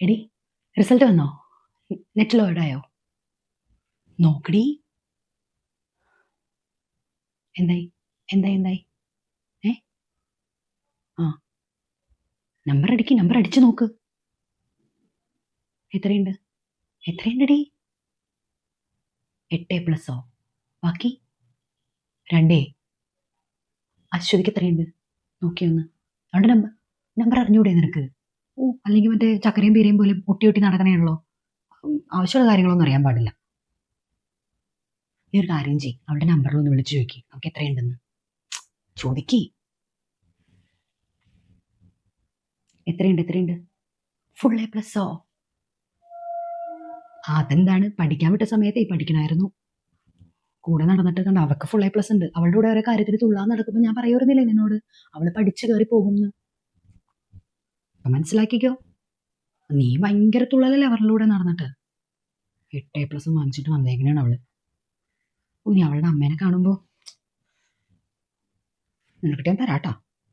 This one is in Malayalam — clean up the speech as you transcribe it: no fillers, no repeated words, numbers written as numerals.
എടി റിസൾട്ട് വന്നോ? നെറ്റ് ലോഡായോ? നോക്കടി. എന്തായി എന്തായി എന്തായി? ഏ ആ നമ്പർ അടിച്ച് നോക്ക്. എത്രയുണ്ട്? എത്രയുണ്ടടി? 8+ഓ? ബാക്കി 2. അശ്വതിക്ക് എത്രയുണ്ട് നോക്കിയൊന്ന്. അവളുടെ നമ്പർ അറിഞ്ഞൂടെ നിനക്ക്? ഓ, അല്ലെങ്കിൽ മറ്റേ ചക്കരയും പീരയും പോലെ ഒട്ടി നടക്കണേയുള്ളോ? ആവശ്യമുള്ള കാര്യങ്ങളൊന്നും അറിയാൻ പാടില്ല. നീ ഒരു കാര്യം ചെയ്യും, അവളുടെ നമ്പറിലൊന്ന് വിളിച്ചു ചോദിക്കി നമുക്ക് എത്രയുണ്ടെന്ന് ചോദിക്കി. എത്രയുണ്ട്? ഫുൾ A+ഓ? അതെന്താണ്, പഠിക്കാൻ വിട്ട സമയത്തേ പഠിക്കണമായിരുന്നു. കൂടെ നടന്നിട്ട് കണ്ട അവൾക്ക് ഫുൾ A+ ഉണ്ട്. അവളുടെ കൂടെ ഓരോ കാര്യത്തിൽ തുള്ളാൻ നടക്കുമ്പോൾ ഞാൻ പറയുന്നില്ലേ നിന്നോട്, അവള് പഠിച്ചു കയറി പോകുമെന്ന്. മനസ്സിലാക്കിക്കോ. നീ ഭയങ്കര തുള്ളലല്ലേ അവരുടെ കൂടെ നടന്നിട്ട്. 8A+ വാങ്ങിച്ചിട്ട് വന്നേക്കണേണ് അവള്. ഇനി അവളുടെ അമ്മേനെ കാണുമ്പോൾ നിനക്കിട്ട് ഞാൻ തരാട്ടാ.